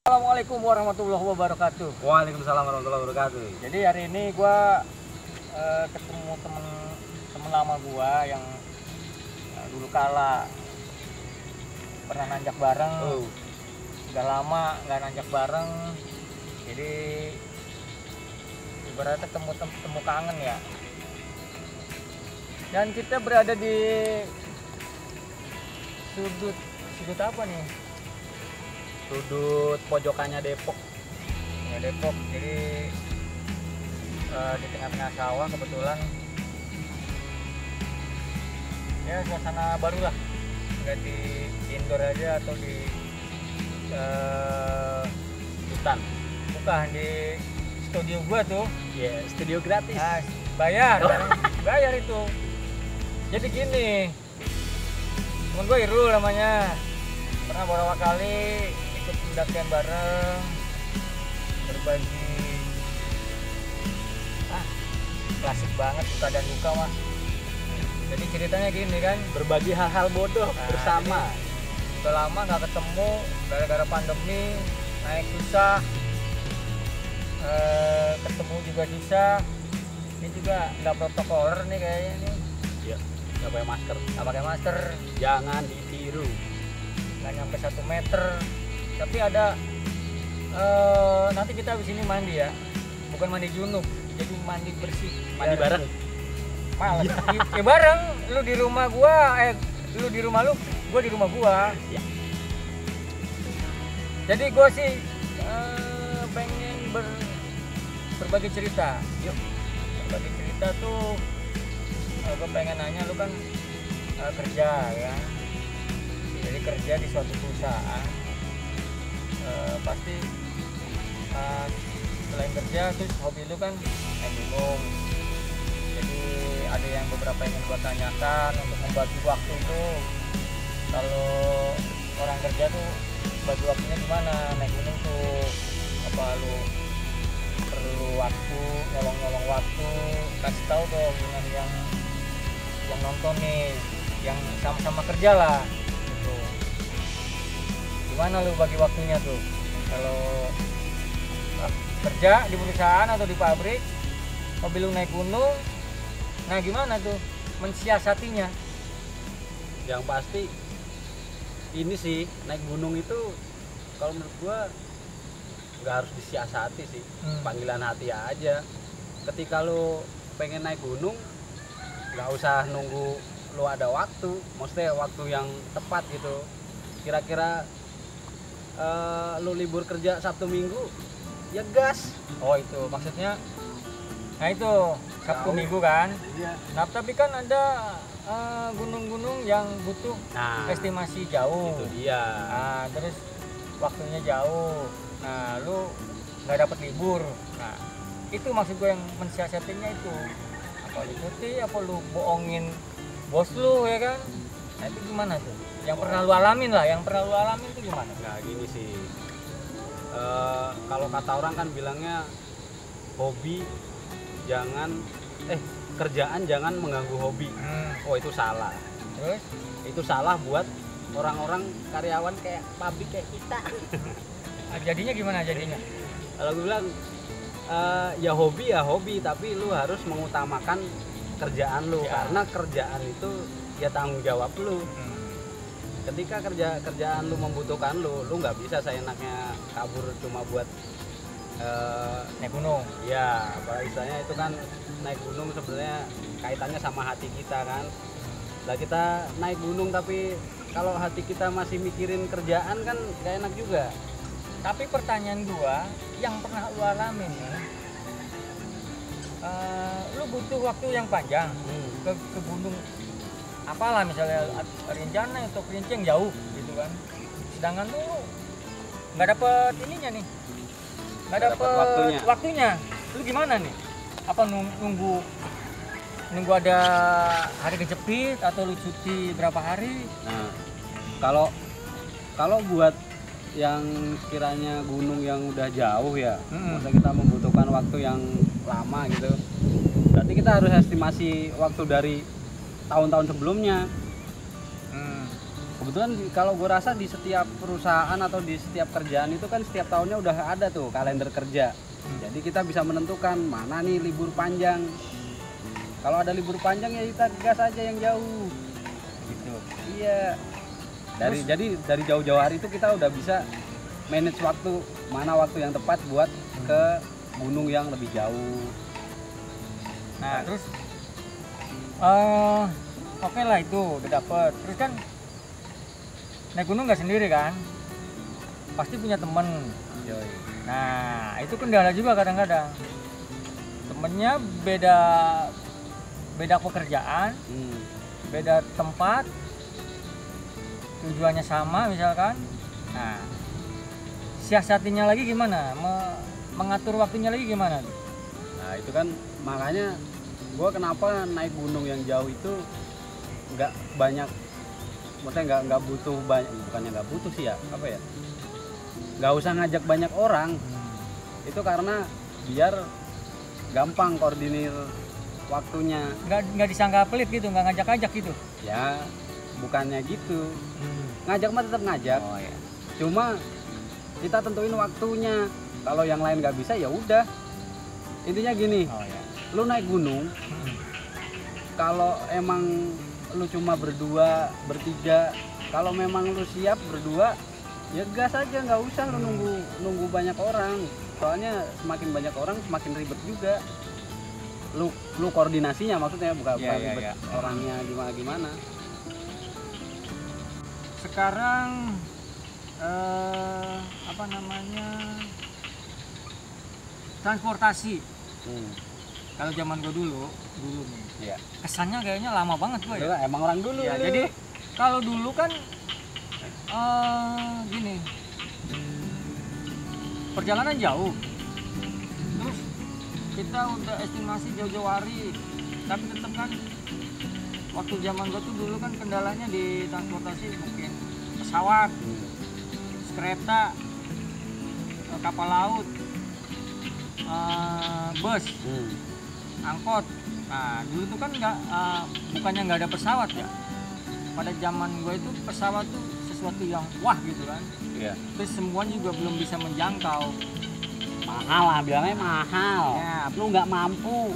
Assalamualaikum warahmatullahi wabarakatuh. Waalaikumsalam warahmatullahi wabarakatuh. Jadi hari ini gua ketemu temen lama gua yang dulu kala pernah nanjak bareng. Udah lama nggak nanjak bareng. Jadi ibaratnya temu kangen ya. Dan kita berada di sudut apa nih? Sudut pojokannya Depok. Ya Depok. Jadi di tengah-tengah sawah kebetulan. Ya suasana baru lah. Nggak di indoor aja atau di Hutan. bukan di studio gua tuh. Ya, studio gratis. Bayar. Bayar itu. Jadi gini. Temen gua Irul namanya. Pernah beberapa kali ikut pendakian bareng, berbagi klasik banget suka dan duka mah. Jadi ceritanya gini kan, Berbagi hal-hal bodoh bersama. udah lama nggak ketemu gara-gara pandemi, naik susah, ketemu juga susah. Ini juga nggak protokoler nih kayaknya nih, Ya, nggak pakai masker. nggak pakai masker, Jangan ditiru. nggak nyampe 1 meter. Tapi ada nanti kita habis ini mandi ya, bukan mandi junub, jadi mandi bersih. Mandi bareng. Males. Ya bareng, lu di rumah gua, lu di rumah lu, gua di rumah gua. Ya. Jadi gua sih pengen berbagi cerita. Yuk. Berbagi cerita tuh, gua pengen nanya, lu kan kerja ya. Jadi kerja di suatu perusahaan, pasti selain kerja terus hobi lu kan naik gunung. Jadi ada yang beberapa ingin gua tanyakan untuk membagi waktu tuh. Kalau orang kerja tuh bagi waktunya gimana naik gunung tuh? Apa lu perlu waktu, nyolong waktu? Kasih tahu dong dengan yang nonton nih, yang sama-sama kerja lah gitu. Gimana lu bagi waktunya tuh? Kalau kerja di perusahaan atau di pabrik, hobi lu naik gunung, nah gimana tuh mensiasatinya? Yang pasti ini sih, naik gunung itu kalau menurut gua nggak harus disiasati sih. Panggilan hati aja. Ketika lu pengen naik gunung, nggak usah nunggu lu ada waktu, maksudnya waktu yang tepat gitu. Kira-kira lu libur kerja Sabtu Minggu, ya gas. Oh itu maksudnya, nah itu Sabtu Tahu. Minggu kan. Iya. Nah tapi kan ada gunung-gunung yang butuh Nah, estimasi jauh. itu dia. Nah terus waktunya jauh. Nah lu nggak dapat libur. Nah itu maksud gue yang mensiasatinya itu. Apa lu cuti, apa lu bohongin bos lu ya kan? Nah itu gimana tuh? Yang pernah lu alamin lah, yang pernah lu alamin itu gimana? Nah, gini sih. Kalau kata orang kan bilangnya hobi jangan kerjaan jangan mengganggu hobi. Oh, itu salah. Terus? Itu salah buat orang-orang karyawan kayak pabrik kayak kita. Jadinya gimana jadinya? Kalau gue bilang ya hobi tapi lu harus mengutamakan kerjaan lu, Ya. karena kerjaan itu ya tanggung jawab lu. Ketika kerjaan lu membutuhkan lu nggak bisa seenaknya kabur cuma buat Naik gunung. ya apa istilahnya itu kan naik gunung sebenarnya kaitannya sama hati kita kan. Lah kita naik gunung tapi kalau hati kita masih mikirin kerjaan kan gak enak juga. Tapi pertanyaan gua, yang pernah lu alamin nih, lu butuh waktu yang panjang ke gunung apalah misalnya Rinjani atau Kerinci yang jauh gitu kan. Sedangkan lu nggak dapet ininya nih, nggak Nggak dapet dapet waktunya. waktunya. Lu gimana nih? Apa nunggu ada hari kejepit atau lu cuti berapa hari? Nah, kalau buat yang kiranya gunung yang udah jauh ya, maksudnya kita membutuhkan waktu yang lama gitu. Berarti kita harus estimasi waktu dari tahun-tahun sebelumnya. Kebetulan kalau gue rasa di setiap perusahaan atau di setiap kerjaan itu kan setiap tahunnya udah ada tuh kalender kerja. Jadi kita bisa menentukan mana nih libur panjang. Kalau ada libur panjang ya kita gas aja yang jauh. Gitu. Iya. Jadi dari jauh-jauh hari itu kita udah bisa manage waktu, mana waktu yang tepat buat ke gunung yang lebih jauh. Nah, terus oke lah itu udah dapet. Terus kan naik gunung nggak sendiri kan, pasti punya temen. Yoi. Nah itu kendala juga kadang-kadang, temennya beda pekerjaan, beda tempat, tujuannya sama misalkan. Nah siasatinya lagi gimana, mengatur waktunya lagi gimana? Nah itu kan makanya gue kenapa naik gunung yang jauh itu nggak banyak, maksudnya nggak butuh banyak, bukannya nggak butuh sih ya, apa ya, nggak usah ngajak banyak orang. Itu karena biar gampang koordinir waktunya, nggak disangka pelit gitu, nggak ngajak-ngajak gitu ya. Bukannya gitu, ngajak mah tetap ngajak. Oh, ya. Cuma kita tentuin waktunya. Kalau yang lain nggak bisa ya udah, intinya gini. Oh, ya. Lu naik gunung, kalau emang lu cuma berdua, bertiga, kalau memang lu siap berdua, ya gas aja, nggak usah lu nunggu banyak orang. Soalnya semakin banyak orang semakin ribet juga. Lu koordinasinya maksudnya, bukan ribet orangnya gimana. Sekarang apa namanya, transportasi. Kalau zaman gue dulu nih, kesannya kayaknya lama banget gue ya. Emang orang dulu. Ya, jadi kalau dulu kan gini, perjalanan jauh, terus kita udah estimasi jauh-jauh hari, tapi tetap kan waktu zaman gue tuh dulu kan kendalanya di transportasi mungkin pesawat, kereta, kapal laut, bus, angkot. Nah dulu tuh kan bukannya nggak ada pesawat ya. Pada zaman gue itu pesawat tuh sesuatu yang wah gitu kan. Iya. Terus semuanya juga belum bisa menjangkau. Mahal lah, bilangnya mahal. Ya, lu nggak mampu.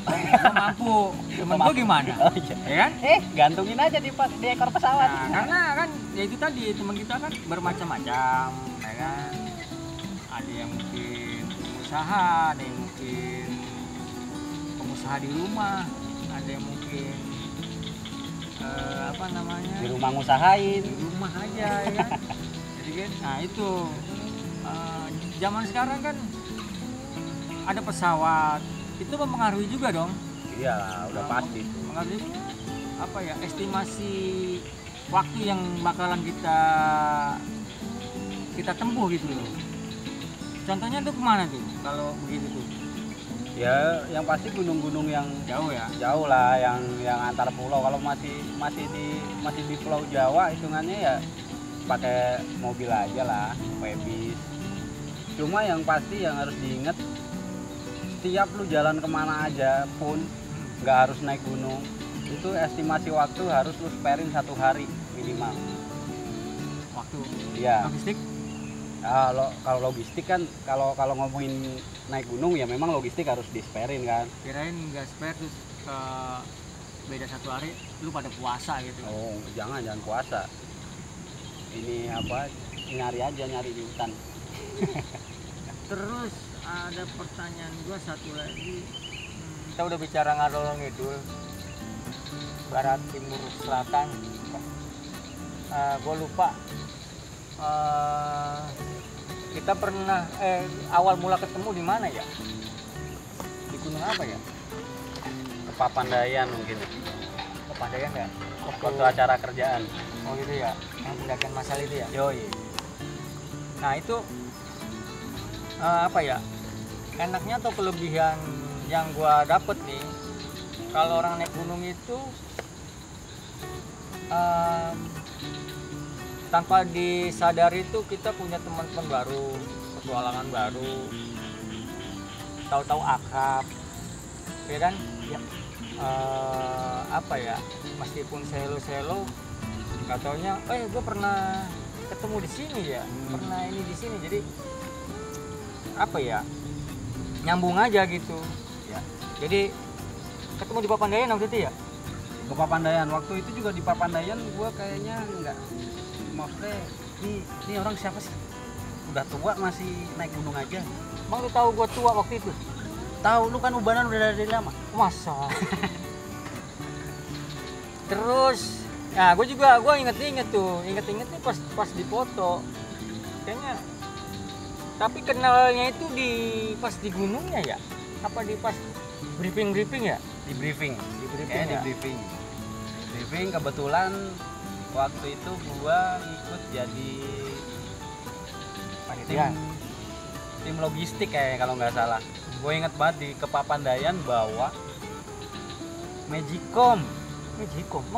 Gue mampu. Temen gue gimana? Oh, iya. Ya kan? Gantungin aja di ekor pesawat. Nah, karena kan ya itu tadi, teman kita kan bermacam-macam, ya kan? Ada yang mungkin pengusaha, ada yang mungkin pengusaha di rumah, ada yang mungkin apa namanya, Di rumah ngusahain. di rumah aja, ya kan? Jadi kan, nah itu zaman sekarang kan ada pesawat, itu mempengaruhi juga dong. Iya lah, udah pasti. Mempengaruhi apa ya, estimasi waktu yang bakalan kita tempuh gitu loh. Contohnya tuh kemana tuh kalau begitu tuh? Ya yang pasti gunung-gunung yang Jauh ya. jauh lah, yang antar pulau. Kalau masih di Pulau Jawa hitungannya ya pakai mobil aja lah, pakai bis. Cuma yang pasti yang harus diingat, setiap lu jalan kemana aja pun nggak harus naik gunung, itu estimasi waktu harus lu sparein 1 hari minimal. Waktu. Iya. Logistik. Kalau logistik kan, kalau ngomongin naik gunung ya memang logistik harus disparein kan. Kirain nggak spare terus beda 1 hari lu pada puasa gitu. Oh jangan puasa. Ini apa, nyari di hutan. Terus ada pertanyaan gua satu lagi. Kita udah bicara ngalor ngidul, barat, timur, selatan. Gua lupa. Kita pernah awal mula ketemu di mana ya? Di gunung apa ya? Kepapandayan mungkin. Kepandayan ya? Waktu acara kerjaan. Oh gitu ya, yang pendakian masal itu ya? Yoi. Nah itu apa ya, enaknya atau kelebihan yang gua dapet nih, kalau orang naik gunung itu tanpa disadari itu kita punya teman-teman baru, petualangan baru, tahu-tahu akrab, ya kan? Ya. Apa ya, meskipun selo-selo, nggak taunya gue pernah ketemu di sini ya, pernah ini di sini, jadi apa ya, nyambung aja gitu ya. Jadi ketemu di Papandayan waktu itu ya. Ke Papandayan waktu itu juga di Papandayan gue kayaknya nggak, maksudnya ini orang siapa sih, udah tua masih naik gunung aja. Emang lu tahu gue tua waktu itu? Tahu, lu kan ubanan udah dari lama. Masa? Terus gue inget tuh pas dipoto kayaknya, tapi kenalnya itu pas di gunungnya ya, apa di pas briefing ya? Di briefing Ya? di briefing kebetulan waktu itu gua ikut jadi Panitia. tim logistik kayak kalau nggak salah. Gue inget banget di Papandayan bawa Magicom.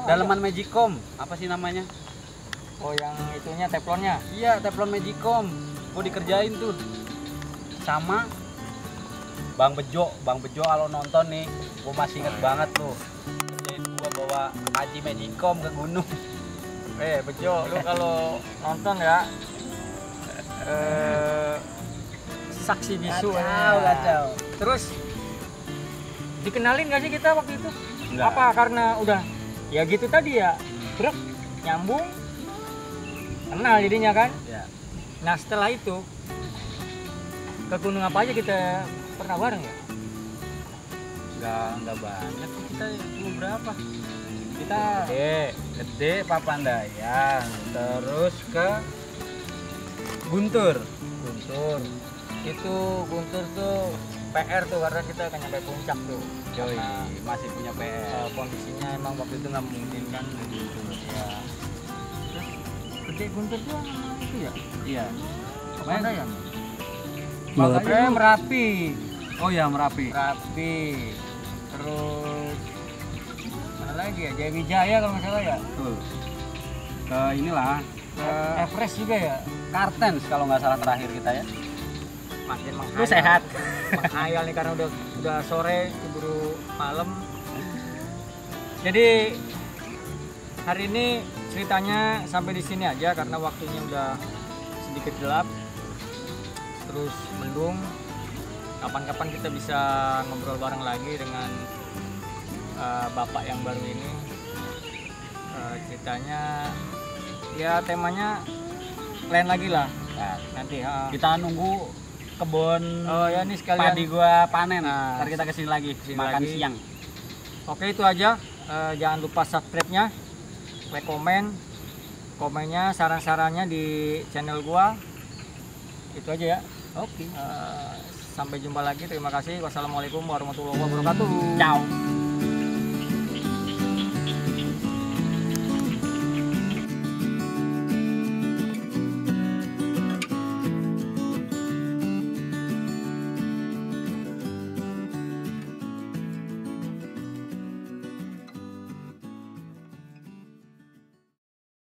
Dalaman Magicom apa sih namanya? Oh, yang itunya teflonnya. Iya, teflon Magicom. Gue dikerjain tuh sama Bang Bejo kalau nonton nih, gue masih inget banget tuh. Kerjain gue bawa Haji Magicom ke gunung. Bejo, lu kalau nonton ya, saksi bisu. Kacau. Terus dikenalin gak sih kita waktu itu? Enggak. Apa karena udah ya gitu tadi ya, truk nyambung, kenal jadinya kan? Ya. Nah setelah itu ke gunung apa aja kita pernah bareng ya? Nggak banyak sih, kita cuma berapa? Kita Gede. Papandayan, terus ke Guntur. Itu Guntur tuh PR tuh karena kita akan nyampe puncak tuh. Joy, Karena masih punya PR. kondisinya emang waktu itu nggak memungkinkan gitu ya. Terus Gede Guntur tuh nama itu ya? Iya. Papandayan. Makanya Merapi. Oh ya, Merapi. Terus mana lagi ya? Jaya Wijaya kalau nggak salah ya. Betul. Ke inilah, ke Everest juga ya. Kartens kalau nggak salah terakhir kita ya. Makin menghayal. Lu sehat. Menghayal nih karena udah sore, keburu malam. Jadi hari ini ceritanya sampai di sini aja karena waktunya udah sedikit gelap. Terus mendung. Kapan-kapan kita bisa ngobrol bareng lagi dengan bapak yang baru ini. Ceritanya ya temanya lain lagi lah. Nah, Nanti kita nunggu kebun ya nih sekalian padi gua panen. Nah, Ntar kita kesini lagi makan lagi. siang. Oke, itu aja. Jangan lupa subscribe-nya, like, komennya, saran-sarannya di channel gua. Itu aja ya. Oke. Sampai jumpa lagi. Terima kasih. Wassalamualaikum warahmatullahi wabarakatuh. Ciao.